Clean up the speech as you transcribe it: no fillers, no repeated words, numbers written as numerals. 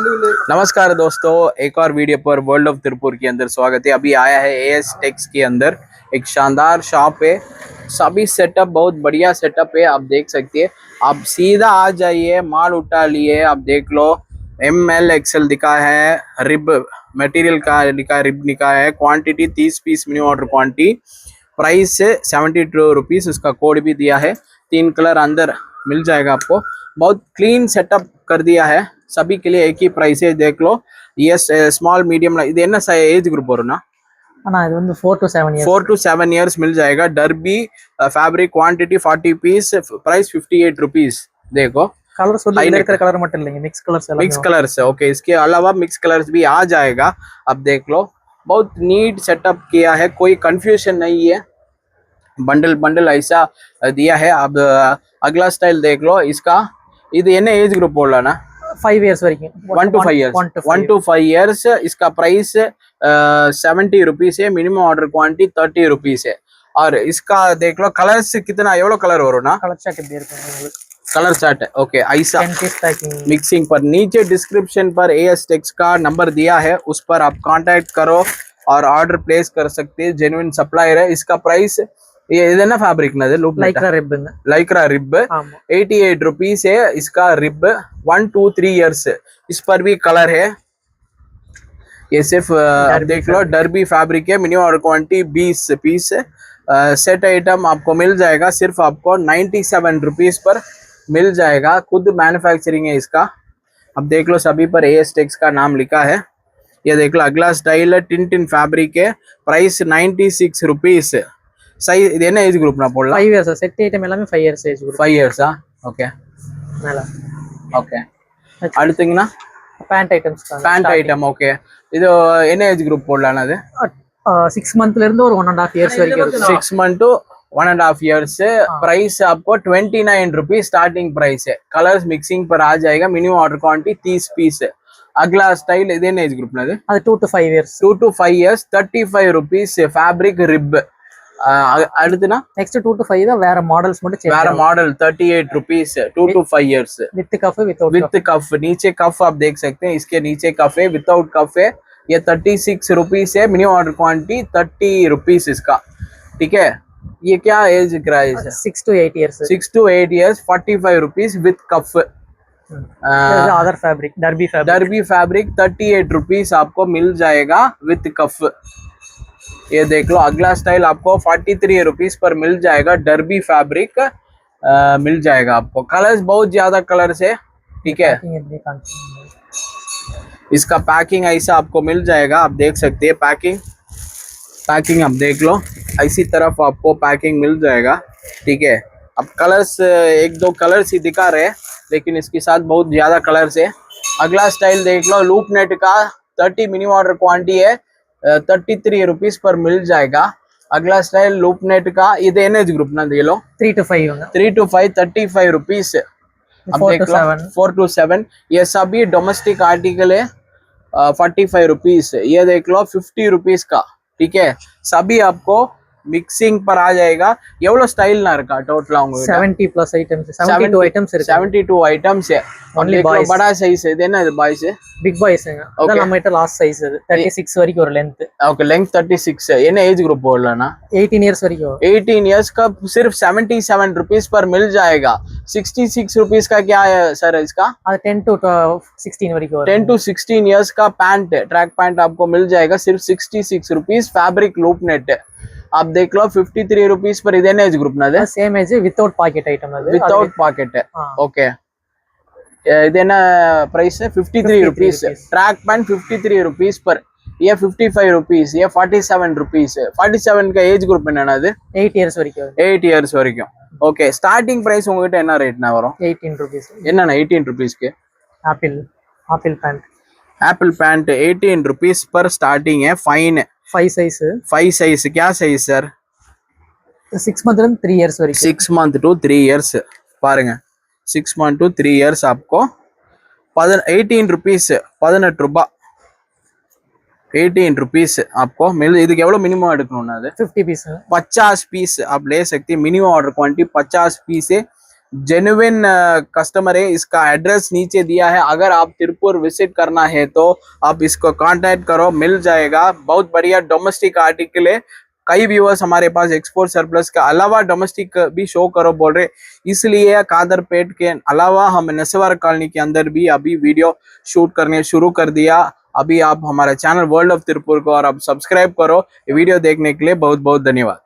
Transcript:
नमस्कार दोस्तों, एक और वीडियो पर वर्ल्ड ऑफ तिरुपुर के अंदर स्वागत है। अभी आया है एएस टेक्स के अंदर एक शानदार शॉप है। सभी सेटअप बहुत बढ़िया सेटअप है, आप देख सकते हैं। आप सीधा आ जाइए, माल उठा लिए, आप देख लो। ML XL दिखा है, रिब मटेरियल का लिखा है, रिब लिखा है। Quantity 30 piece minimum order quantity, price 72 rupees. उसका कोड भी दिया है। 3 कलर अंदर मिल जाएगा आपको। बहुत क्लीन सेटअप कर दिया है, सभी के लिए एक ही प्राइस है। देख लो, ये स्मॉल मीडियम இது என்ன ஏஜ் குரூப் வரும்னா அண்ணா இது வந்து 4 to 7 இயர்ஸ் 4 to 7 years मिल जाएगा। Derby fabric quantity 40 piece, price 58 rupees. देखो कलर्स வந்து இதுல இருக்கிற கலர் மட்டும் இல்லைங்க, मिक्स कलर्स எல்லாம் मिक्स कलर्स है। ओके, इसके अलावा मिक्स कलर्स भी आ जाएगा। अब देख लो, बहुत नीट सेटअप किया है, कोई कंफ्यूजन नहीं है। बंडल बंडल ऐसा दिया है। अब अगला स्टाइल देख लो इसका। இது என்ன ஏஜ் குரூப் போடலாம்னா 5 इयर्स வரைக்கும் 1 to 5 years 1 to 5 years। इसका प्राइस 70 रुपीस है। मिनिमम ऑर्डर क्वांटिटी 30 रुपीस है। और इसका देख लो कलर्स कितना, एवलो कलर वरुना कलर चार्ट எப்படி இருக்கு உங்களுக்கு? कलर चार्ट है। ओके, ऐसा 10 पीस पैकिंग मिक्सिंग पर नीचे डिस्क्रिप्शन पर एएस टेक्स का नंबर दिया है, उस पर आप कांटेक्ट करो और ऑर्डर प्लेस कर सकते हैं। जेन्युइन सप्लायर है। इसका प्राइस ये इधर फैब्रिक ना loop lycra ribbon lycra rib 88 rupees है। इसका रिब 1 2 3 इयर्स। इस पर भी कलर है। ये सिर्फ देख लो, डर्बी फैब्रिक है। Minimum order quantity 20 piece. Set item आपको मिल जाएगा, सिर्फ आपको 97 रुपीस पर मिल जाएगा। खुद मैन्युफैक्चरिंग है इसका। अब देख लो, सभी पर एएस टेक्स का नाम लिखा है। ये देख लो, अगला स्टाइल है, टिन फैब्रिक है। Price 96 rupees. सही இது என்ன ஏஜ் குரூப் நான் போடலாம்? 5 இயர்ஸ் செட் ஐட்டம் எல்லாமே 5 இயர்ஸ் ஏஜ் குரூப் 5 இயர்ஸா? ஓகே மேல. ஓகே, அடுத்துங்கனா pant items pant item. Okay, இது என்ன ஏஜ் குரூப் போடலாம்? அது 6 मंथல இருந்து ஒரு 1.5 இயர்ஸ் வரைக்கும் இருக்கு। 6 month to 1.5 years। प्राइस आपको 29 रुपीस स्टार्टिंग प्राइस है। कलर्स मिक्सिंग पर आ जाएगा। मिनिमम ऑर्डर क्वांटिटी 30 पीस है। अगला स्टाइल இது என்ன ஏஜ் குரூப்? அது 2 to 5 years 2 to 5 years 35 rupees fabric rib. அடுத்துனா नेक्स्ट 2 to 5 தான் வேற மாடல்ஸ் மட்டும் சேஞ்ச் வேற model 38 rupees 2 to 5 years with cuff with cuff. नीचे कफ आप देख सकते हैं, इसके नीचे कफ है, विदाउट कफ है। ये 36 रुपीस है। मिनिमम ऑर्डर क्वांटिटी 30 रुपीस इसका। ठीक है, ये क्या एज प्राइस है? 6 to 8 years 6 to 8 years 45 rupees with cuff. Other fabric derby fabric 38 rupees आपको मिल जाएगा विथ कफ। ये देख लो, अगला स्टाइल आपको 43 रुपीस पर मिल जाएगा। डर्बी फैब्रिक मिल जाएगा आपको। कलर्स बहुत ज्यादा कलर्स है। ठीक है, इसका पैकिंग ऐसा आपको मिल जाएगा, आप देख सकते हैं। पैकिंग आप देख लो, ऐसी तरफ आपको पैकिंग मिल जाएगा। ठीक है, अब कलर्स 1-2 कलर्स ही दिखा रहे हैं, लेकिन इसके साथ बहुत ज्यादा कलर्स है। अगला स्टाइल देख लो, लूप नेट का 30 मिनिमम ऑर्डर क्वांटिटी है। 33 रुपीस पर मिल जाएगा। अगला स्टाइल लूप नेट का, ये एनएज ग्रुप ना दे लो 3 to 5 3 to 5 35 rupees. 4 to 7 4 to 7। ये सभी डोमेस्टिक आर्टिकल है। 45 रुपीस। ये देख लो 50 रुपीस का। ठीक है, सभी आपको मिक्सिंग पर आ जाएगा। எவ்வளவு ஸ்டைல் நான் இருக்கா டோட்டலா உங்களுக்கு? 70 plus items 72 items இருக்கு 72 items है। only boys बड़ा साइज है। இது என்ன இது பாய்ஸ்? பிக் பாய்ஸ்ங்க। அத நம்ம கிட்ட லாஸ்ட் சைஸ் அது 36 வரைக்கும் ஒரு லெந்த்। ओके, लेंथ 36 है। என்ன ஏஜ் குரூப் போடலாம்னா 18 इयर्स वரைக்கும் 18 इयर्स का सिर्फ 77 रुपीस पर मिल जाएगा। 66 रुपीस का क्या है सर इसका? அது 10 to 16 வரைக்கும் 10 to 16 इयर्स का पैंट, ट्रैक पैंट आपको मिल जाएगा सिर्फ 66 रुपीस। फैब्रिक लूप नेट आप देख लो 53 रुपीस पर। इधर एज ग्रुप ना same age without pocket item without pocket है। ओके, इधर प्राइस है 53 रुपीस। ट्रैक पैंट 53 रुपीस पर। ये 55 रुपीस। ये 47 रुपीस है। 47 का एज ग्रुप என்னன்னா அது 8 इयर्स வரைக்கும் 8 इयर्स வரைக்கும்। ஓகே, ஸ்டார்டிங் பிரைஸ் உங்ககிட்ட என்ன ரேட்னா வரும்? 18 रुपीस। என்னன்னா 18 रुपीस के एप्पल पैंट 18 रुपीस पर स्टार्टिंग है। फाइन 5 साइज क्या size sir? 6 month to 3 years वரைக்கும் 6 month to 3 years பாருங்க। 6 month to 3 years आपको 18 रुपीस 18 रुपया 18 रुपीस आपको मिल। இதுக்கு எவ்வளவு மினிமம் எடுக்கணும்னா அது 50 पीस 50 पीस आप ले सकते हैं। मिनिमम ऑर्डर क्वांटिटी 50 पीस है। जेन्युइन कस्टमर है। इसका एड्रेस नीचे दिया है, अगर आप तिरुपुर विजिट करना है तो आप इसको कांटेक्ट करो, मिल जाएगा। बहुत बढ़िया डोमेस्टिक आर्टिकल है। कई व्यूअर्स हमारे पास एक्सपोर्ट सरप्लस के अलावा डोमेस्टिक भी शो करो बोल रहे, इसलिए कादरपेट के अलावा हम नसवार कॉलोनी के अंदर भी अभी वीडियो शूट करने शुरू कर दिया। अभी आप हमारा चैनल वर्ल्ड ऑफ तिरुपुर को और आप सब्सक्राइब करो। वीडियो देखने के लिए बहुत बहुत धन्यवाद।